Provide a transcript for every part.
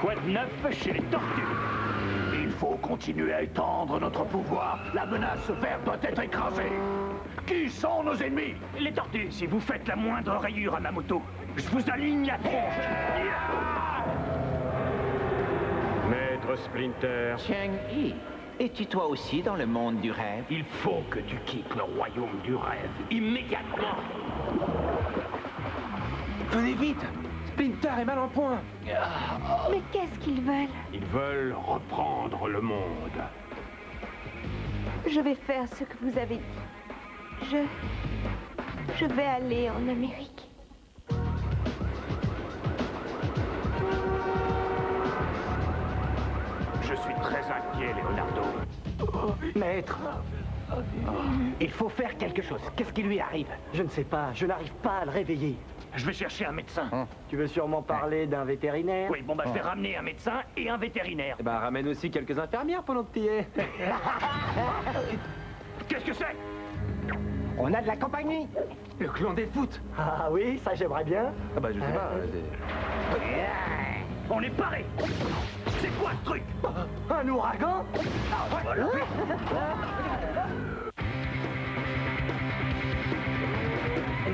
Quoi de neuf chez les tortues? Il faut continuer à étendre notre pouvoir. La menace verte doit être écrasée. Qui sont nos ennemis? Les tortues, si vous faites la moindre rayure à ma moto, je vous aligne la tronche. Maître Splinter. Chang-Yi, es-tu toi aussi dans le monde du rêve? Il faut que tu quittes le royaume du rêve, immédiatement. Venez vite! Splinter est mal en point! Mais qu'est-ce qu'ils veulent? Ils veulent reprendre le monde. Je vais faire ce que vous avez dit. Je vais aller en Amérique. Je suis très inquiet, Leonardo. Maître! Il faut faire quelque chose. Qu'est-ce qui lui arrive? Je ne sais pas, je n'arrive pas à le réveiller. Je vais chercher un médecin. Tu veux sûrement parler d'un vétérinaire? Oui, bon, bah, je vais ramener un médecin et un vétérinaire. Eh ben, ramène aussi quelques infirmières pendant que t'y es. Qu'est-ce que c'est? On a de la compagnie! Le clan des foot. Ah oui, ça j'aimerais bien. Ah bah, je sais pas. On est paré. C'est quoi ce truc? Un ouragan?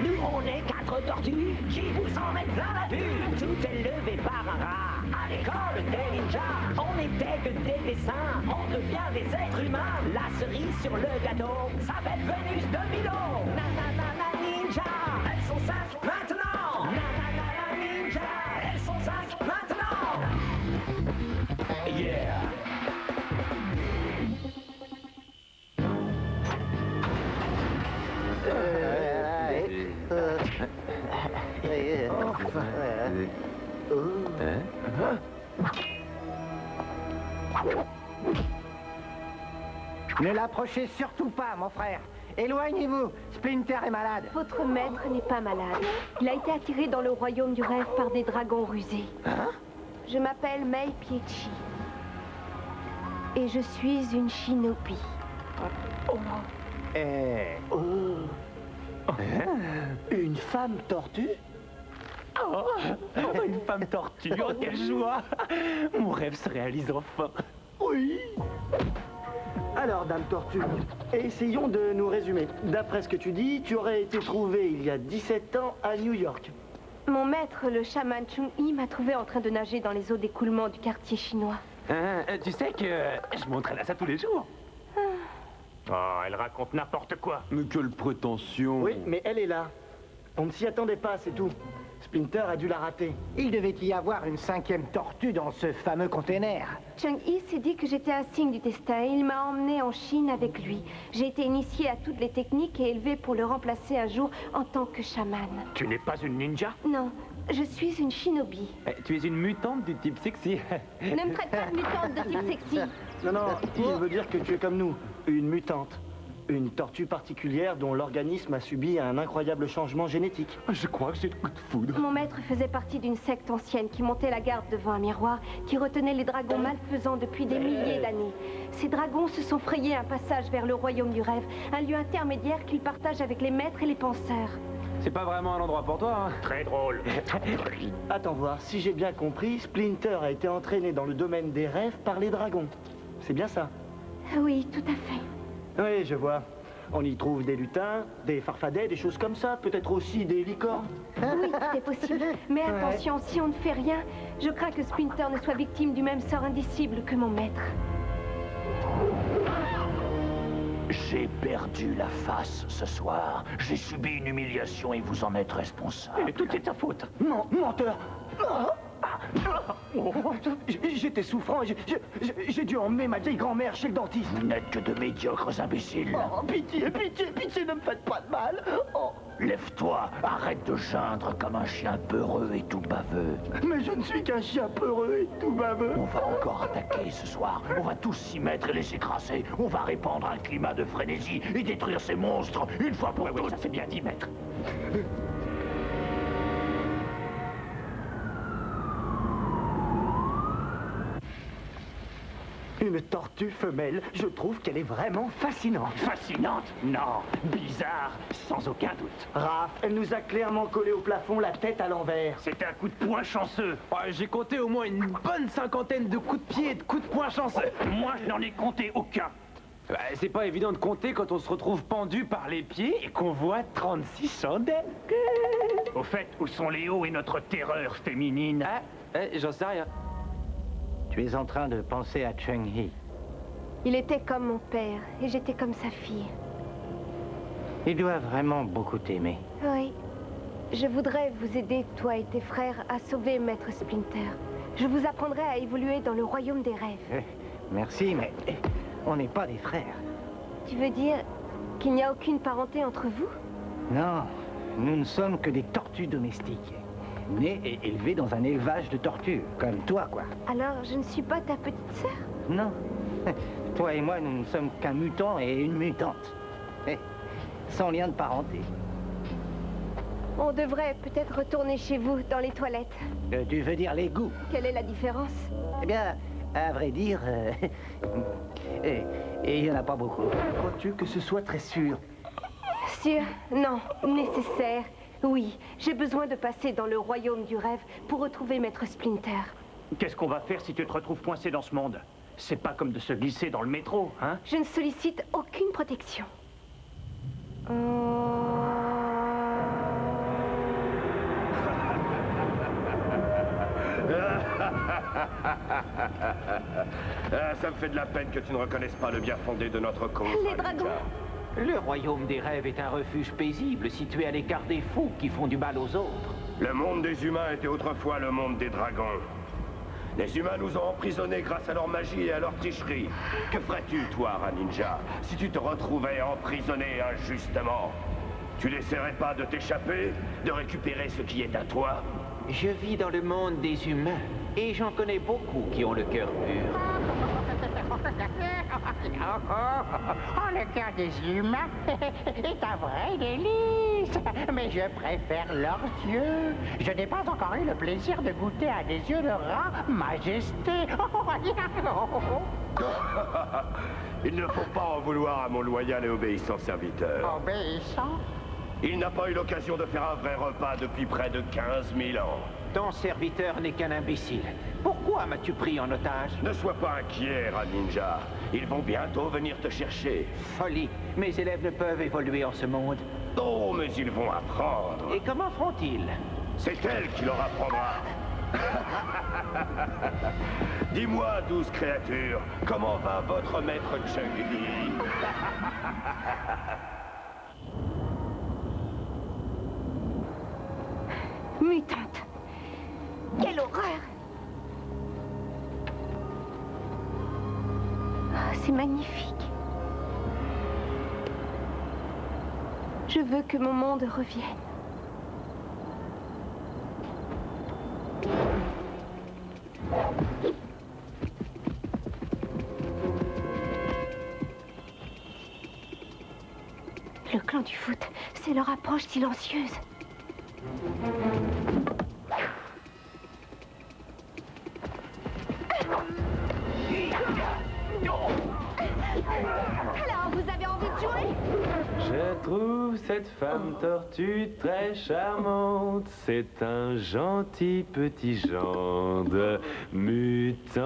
Nous, on est 4 tortues qui vous en mettent plein la vue. Tout est levé par un rat. À l'école des ninjas, on n'était que des dessins. On devient des êtres humains. La cerise sur le gâteau s'appelle Vénus de Milo. Nanana ninja, elles sont 5 maintenant. Nanana ninja, elles sont 5 maintenant. Yeah. Ne l'approchez surtout pas, mon frère. Éloignez-vous. Splinter est malade. Votre maître n'est pas malade. Il a été attiré dans le royaume du rêve par des dragons rusés. Je m'appelle Mei Piechi. Et je suis une shinobi. Une femme tortue? Une femme tortue, oh, quelle joie! Mon rêve se réalise enfin. Oui. Alors, Dame Tortue, essayons de nous résumer. D'après ce que tu dis, tu aurais été trouvé il y a 17 ans à New York. Mon maître, le chaman Chung-Yi, m'a trouvé en train de nager dans les eaux d'écoulement du quartier chinois. Tu sais que je m'entraîne à ça tous les jours. Oh, elle raconte n'importe quoi. Mais quelle prétention! Oui, mais elle est là. On ne s'y attendait pas, c'est tout. Splinter a dû la rater. Il devait y avoir une 5e tortue dans ce fameux container. Chung-Yi s'est dit que j'étais un signe du destin et il m'a emmené en Chine avec lui. J'ai été initiée à toutes les techniques et élevée pour le remplacer un jour en tant que chaman. Tu n'es pas une ninja? Non, je suis une shinobi. Tu es une mutante du type sexy. Ne me traite pas de mutante de type sexy. Non, il veut dire que tu es comme nous, une mutante. Une tortue particulière dont l'organisme a subi un incroyable changement génétique. Je crois que j'ai le coup de foudre. Mon maître faisait partie d'une secte ancienne qui montait la garde devant un miroir, qui retenait les dragons malfaisants depuis des milliers d'années. Ces dragons se sont frayés un passage vers le royaume du rêve, un lieu intermédiaire qu'ils partagent avec les maîtres et les penseurs. C'est pas vraiment un endroit pour toi, hein? Très drôle. Attends voir, si j'ai bien compris, Splinter a été entraîné dans le domaine des rêves par les dragons. C'est bien ça? Oui, tout à fait. Oui, je vois. On y trouve des lutins, des farfadets, des choses comme ça, peut-être aussi des licornes. Oui, tout est possible. Mais attention, si on ne fait rien, je crains que Splinter ne soit victime du même sort indicible que mon maître. J'ai perdu la face ce soir. J'ai subi une humiliation et vous en êtes responsable. Et tout est ta faute. Non, menteur. J'étais souffrant, j'ai dû emmener ma vieille grand-mère chez le dentiste. Vous n'êtes que de médiocres imbéciles. Oh, pitié, pitié, pitié, ne me faites pas de mal. Oh. Lève-toi, arrête de geindre comme un chien peureux et tout baveux. Mais je ne suis qu'un chien peureux et tout baveux. On va encore attaquer ce soir. On va tous s'y mettre et les écraser. On va répandre un climat de frénésie et détruire ces monstres une fois pour toutes. Ça fait bien 10 mètres. Une tortue femelle, je trouve qu'elle est vraiment fascinante. Fascinante? Non. Bizarre, sans aucun doute. Raph, elle nous a clairement collé au plafond la tête à l'envers. C'était un coup de poing chanceux. Ouais, j'ai compté au moins une bonne cinquantaine de coups de pied et de coups de poing chanceux. Moi, je n'en ai compté aucun. Bah, c'est pas évident de compter quand on se retrouve pendu par les pieds et qu'on voit 36 chandelles. Au fait, où sont Léo et notre terreur féminine? J'en sais rien. Tu es en train de penser à Cheng-Hee. Il était comme mon père et j'étais comme sa fille. Il doit vraiment beaucoup t'aimer. Oui. Je voudrais vous aider, toi et tes frères, à sauver Maître Splinter. Je vous apprendrai à évoluer dans le royaume des rêves. Merci, mais on n'est pas des frères. Tu veux dire qu'il n'y a aucune parenté entre vous? Non, nous ne sommes que des tortues domestiques. Nées et élevées dans un élevage de tortues, comme toi, quoi. Alors, je ne suis pas ta petite sœur? Non. Toi et moi, nous ne sommes qu'un mutant et une mutante. Sans lien de parenté. On devrait peut-être retourner chez vous, dans les toilettes. Tu veux dire les goûts? Quelle est la différence? Eh bien, à vrai dire, il n'y en a pas beaucoup. Crois-tu que ce soit très sûr? Sûr? Non. Nécessaire? Oui. J'ai besoin de passer dans le royaume du rêve pour retrouver Maître Splinter. Qu'est-ce qu'on va faire si tu te retrouves coincé dans ce monde? C'est pas comme de se glisser dans le métro, hein? Je ne sollicite aucune protection. Ça me fait de la peine que tu ne reconnaisses pas le bien fondé de notre cause. Les dragons! Le royaume des rêves est un refuge paisible situé à l'écart des fous qui font du mal aux autres. Le monde des humains était autrefois le monde des dragons. Les humains nous ont emprisonnés grâce à leur magie et à leur tricherie. Que ferais-tu, toi, Raninja, si tu te retrouvais emprisonné injustement? Tu n'essaierais pas de t'échapper, de récupérer ce qui est à toi? Je vis dans le monde des humains et j'en connais beaucoup qui ont le cœur pur. Oh, le cœur des humains est un vrai délice. Mais je préfère leurs yeux. Je n'ai pas encore eu le plaisir de goûter à des yeux de rat, Majesté. Il ne faut pas en vouloir à mon loyal et obéissant serviteur. Obéissant? Il n'a pas eu l'occasion de faire un vrai repas depuis près de 15 000 ans. Ton serviteur n'est qu'un imbécile. Pourquoi m'as-tu pris en otage? Ne sois pas inquiet, Raninja. Ils vont bientôt venir te chercher. Folie. Mes élèves ne peuvent évoluer en ce monde. Oh, mais ils vont apprendre. Et comment feront-ils? C'est elle qui leur apprendra. Dis-moi, douce créature, comment va votre maître Cheng-Hee? Mutante! Quelle horreur! Ah, c'est magnifique. Je veux que mon monde revienne. Le clan du foot, c'est leur approche silencieuse. Alors, vous avez envie de jouer? Je trouve cette femme tortue très charmante. C'est un gentil petit gendre mutant.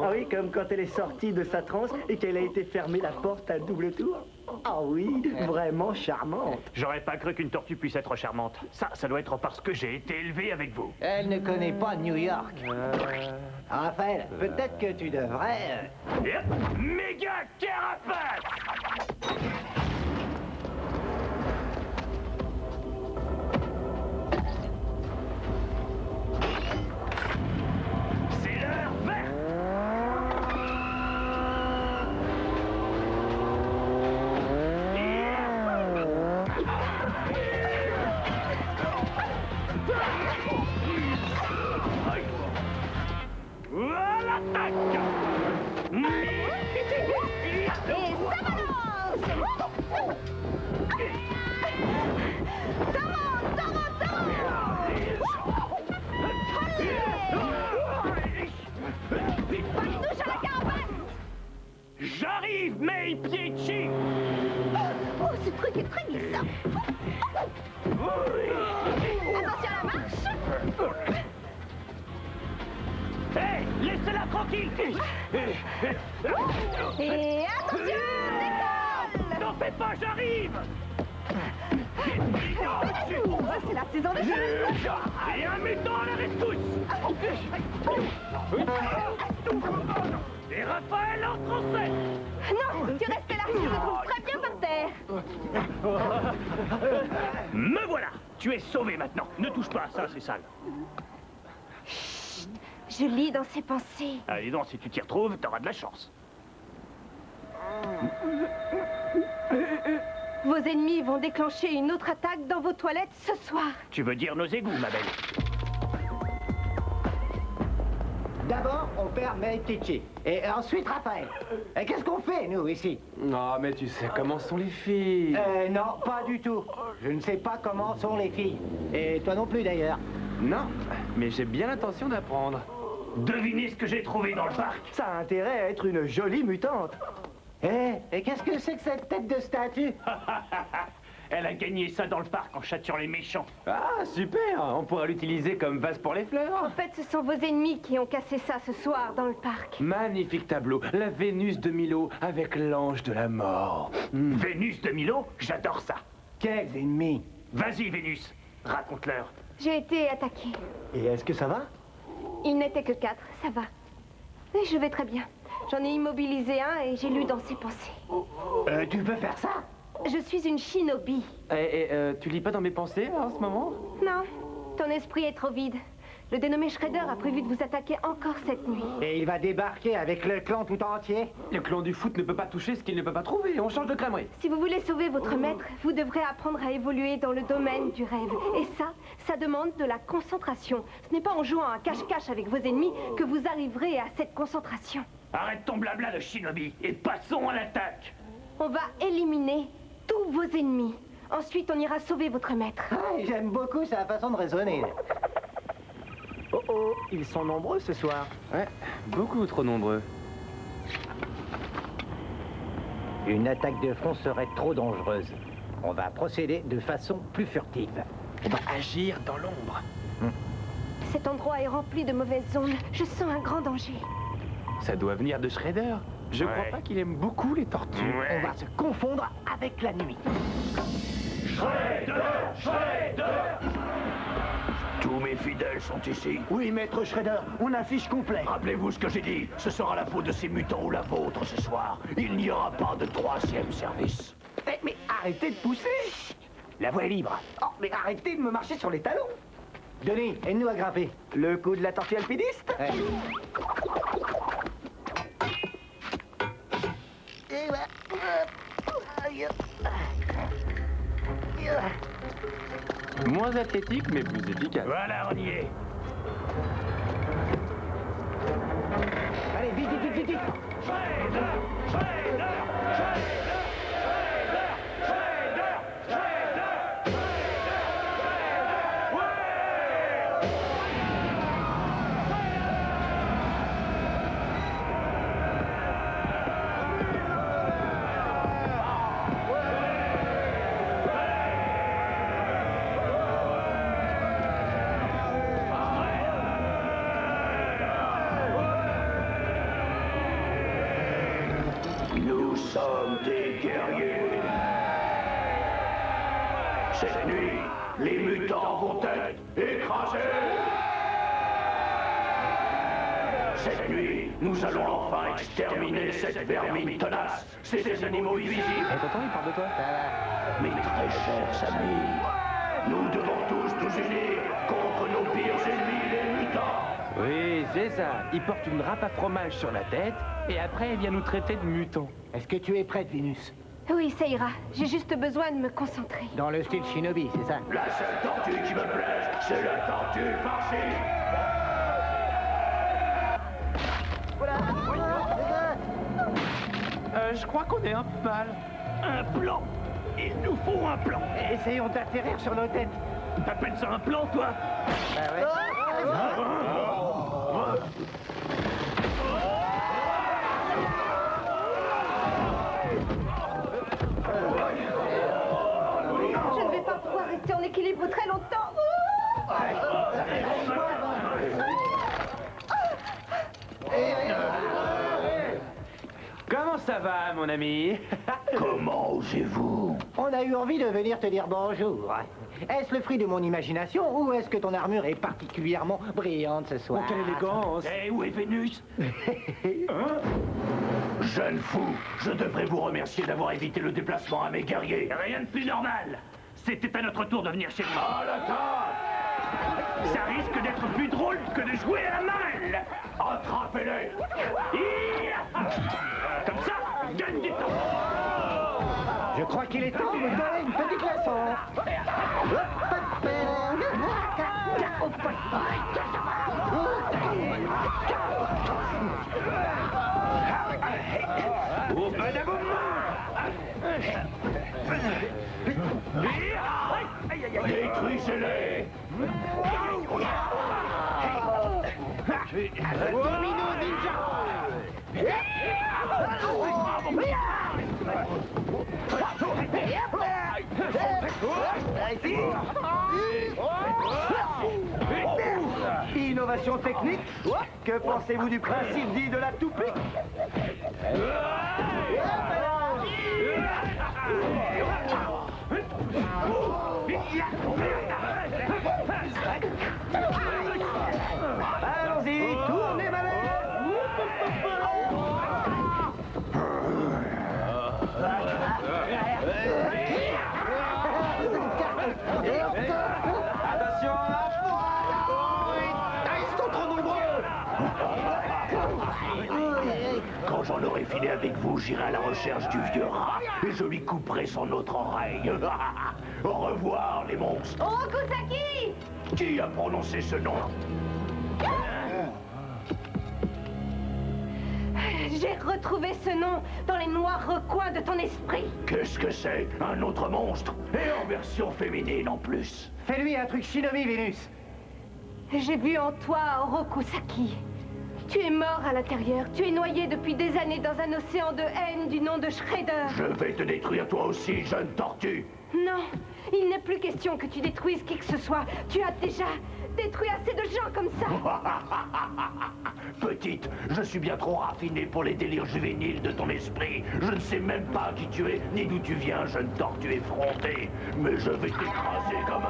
Ah oui, comme quand elle est sortie de sa transe et qu'elle a été fermée la porte à double tour. Ah oui, vraiment charmante. J'aurais pas cru qu'une tortue puisse être charmante. Ça doit être parce que j'ai été élevé avec vous. Elle ne connaît pas New York. Raphaël, peut-être que tu devrais... Yep. Méga carapace! C'est l'heure verte! Voilà, tac! Et ça balance! Mei Piechi! Oh, ce truc est très glissant. Attention à la marche. Hé, laissez-la tranquille! Et attention, décolle. N'en fais pas, j'arrive! Oh, c'est la saison des choses. Et un mutant à la rescousse! Et Raphaël entre en scène! Non, tu restes là, je te trouve très bien par terre. Me voilà! Tu es sauvé maintenant! Ne touche pas à ça, c'est sale! Je lis dans ses pensées. Allez donc, si tu t'y retrouves, t'auras de la chance. Vos ennemis vont déclencher une autre attaque dans vos toilettes ce soir. Tu veux dire nos égouts, ma belle? D'abord, on perd Mei Piechi. Et ensuite, Raphaël. Et qu'est-ce qu'on fait, nous, ici? Non, mais tu sais comment sont les filles. Non, pas du tout. Je ne sais pas comment sont les filles. Et toi non plus, d'ailleurs. Non, mais j'ai bien l'intention d'apprendre. Devinez ce que j'ai trouvé dans le parc. Ça a intérêt à être une jolie mutante. Et qu'est-ce que c'est que cette tête de statue? Elle a gagné ça dans le parc en châtiant les méchants. Ah, super. On pourra l'utiliser comme vase pour les fleurs. En fait, ce sont vos ennemis qui ont cassé ça ce soir dans le parc. Magnifique tableau. La Vénus de Milo avec l'ange de la mort. Vénus de Milo, j'adore ça. Quels ennemis? Vas-y, Vénus, raconte-leur. J'ai été attaquée. Et est-ce que ça va? Il n'était que 4, ça va. Et je vais très bien. J'en ai immobilisé un et j'ai lu dans ses pensées. Tu peux faire ça? Je suis une shinobi. Tu lis pas dans mes pensées, là, en ce moment? Non, ton esprit est trop vide. Le dénommé Shredder a prévu de vous attaquer encore cette nuit. Et il va débarquer avec le clan tout entier? Le clan du foot ne peut pas toucher ce qu'il ne peut pas trouver. On change de crèmerie. Si vous voulez sauver votre maître, vous devrez apprendre à évoluer dans le domaine du rêve. Et ça demande de la concentration. Ce n'est pas en jouant à cache-cache avec vos ennemis que vous arriverez à cette concentration. Arrête ton blabla de shinobi et passons à l'attaque. On va éliminer tous vos ennemis. Ensuite, on ira sauver votre maître. Ah, j'aime beaucoup sa façon de raisonner. Oh oh, ils sont nombreux ce soir. Ouais, beaucoup trop nombreux. Une attaque de front serait trop dangereuse. On va procéder de façon plus furtive. On va agir dans l'ombre. Cet endroit est rempli de mauvaises ondes. Je sens un grand danger. Ça doit venir de Shredder. Je crois Ouais. pas qu'il aime beaucoup les tortues. On va se confondre avec la nuit. Shredder, Shredder. Tous mes fidèles sont ici. Oui, maître Shredder, on affiche complet. Rappelez-vous ce que j'ai dit. Ce sera la peau de ces mutants ou la vôtre ce soir. Il n'y aura pas de troisième service. Mais arrêtez de pousser. La voie est libre. Oh, mais arrêtez de me marcher sur les talons. Denis, aide-nous à grimper. Le coup de la tortue alpiniste? Ouais. Moins athlétique, mais plus efficace. Voilà, on y est. Allez, vite, vite, vite, vite, vite. Shredder, Shredder, Shredder, Shredder, Shredder, Shredder, Shredder, ouais. Nous sommes des guerriers. Cette nuit, les mutants vont être écrasés. Cette nuit, nous allons enfin exterminer cette vermine tenace, ces animaux invisibles. Et t'entends, il parle de toi. Mes très chers amis, nous devons tous nous unir contre nos pires ennemis, les mutants. Oui, c'est ça. Il porte une râpe à fromage sur la tête et après il vient nous traiter de mutants. Est-ce que tu es prête, Vénus? Oui, ça ira. J'ai juste besoin de me concentrer. Dans le style shinobi, c'est ça? La seule tortue qui me plaise, c'est la tortue farcie. Je crois qu'on est un peu mal. Un plan. Il nous faut un plan. Essayons d'atterrir sur nos têtes. T'appelles ça un plan, toi? ça va, mon ami? Comment osez-vous? On a eu envie de venir te dire bonjour. Est-ce le fruit de mon imagination ou est-ce que ton armure est particulièrement brillante ce soir? Oh, quelle élégance! Eh, où est Vénus? Jeune fou, je devrais vous remercier d'avoir évité le déplacement à mes guerriers. Rien de plus normal. C'était à notre tour de venir chez vous. À la table! Ça risque d'être plus drôle que de jouer à la marelle. Attrapez-les! Comme ça, gagne du temps. Je crois qu'il est temps de me donner une petite leçon. Au badaboum. Détruisez-les! Domino Ninja! Innovation technique? Que pensez-vous du principe dit de la toupie? Allons-y, tournez ma Attention! Ils sont trop nombreux! Quand j'en aurai fini avec vous, j'irai à la recherche du vieux rat et je lui couperai son autre oreille. Au revoir, les monstres. Orokusaki! Qui a prononcé ce nom? J'ai retrouvé ce nom dans les noirs recoins de ton esprit. Qu'est-ce que c'est? Un autre monstre? Et en version féminine en plus. Fais-lui un truc Shinobi, Vénus. J'ai vu en toi Orokusaki. Tu es mort à l'intérieur. Tu es noyé depuis des années dans un océan de haine du nom de Shredder. Je vais te détruire toi aussi, jeune tortue. Non, il n'est plus question que tu détruises qui que ce soit. Tu as déjà détruit assez de gens comme ça. Petite, je suis bien trop raffiné pour les délires juvéniles de ton esprit. Je ne sais même pas qui tu es, ni d'où tu viens, jeune tortue effrontée. Mais je vais t'écraser comme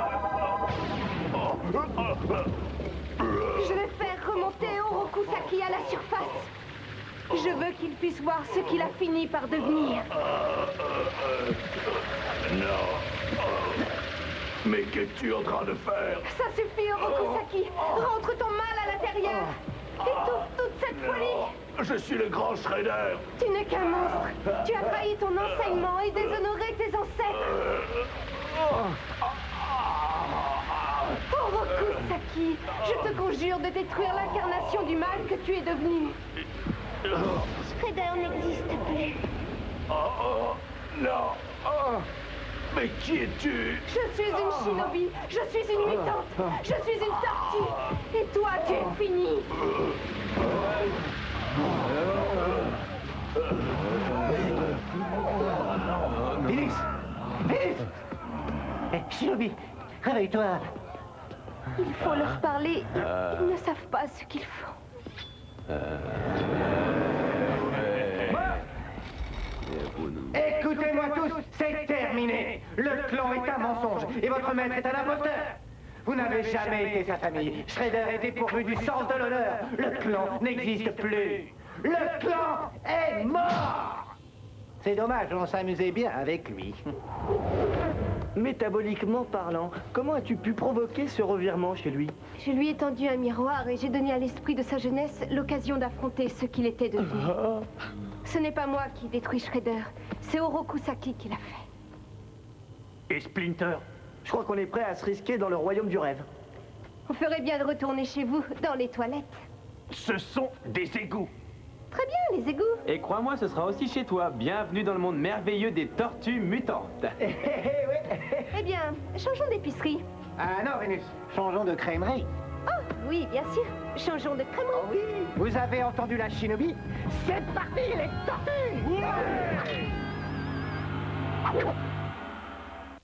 Je vais faire remonter Orokusaki à la surface. Je veux qu'il puisse voir ce qu'il a fini par devenir. Non. Mais qu'es-tu en train de faire? Ça suffit, Orokusaki. Rentre ton mal à l'intérieur. Étouffe toute cette folie. Je suis le grand Shredder. Tu n'es qu'un monstre. Tu as trahi ton enseignement et déshonoré tes ancêtres. Orokusaki, je te conjure de détruire l'incarnation du mal que tu es devenu. Shredder n'existe plus. Non. Mais qui es-tu? Je suis une shinobi, je suis une mutante, je suis une tortue. Et toi, tu es fini. Vénus! Vénus! Shinobi, réveille-toi. Il faut leur parler. Ils ne savent pas ce qu'ils font. Écoutez-moi tous, c'est terminé. Le clan est un mensonge et votre maître est un imposteur. Vous n'avez jamais été sa famille. Shredder est dépourvu du sens de l'honneur. Le clan n'existe plus. Le clan est mort. C'est dommage, on s'amusait bien avec lui. Métaboliquement parlant, comment as-tu pu provoquer ce revirement chez lui? Je lui ai tendu un miroir et j'ai donné à l'esprit de sa jeunesse l'occasion d'affronter ce qu'il était devenu. Ce n'est pas moi qui détruis Shredder, c'est Orokusaki qui l'a fait. Et Splinter? Je crois qu'on est prêt à se risquer dans le royaume du rêve. On ferait bien de retourner chez vous, dans les toilettes. Ce sont des égouts. Très bien, les égouts. Et crois-moi, ce sera aussi chez toi. Bienvenue dans le monde merveilleux des tortues mutantes. Eh bien, changeons d'épicerie. Ah non, Vénus, changeons de crèmerie. Oh, oui, bien sûr. Changeons de crèmerie. Oui, vous avez entendu la Shinobi? C'est parti, les tortues!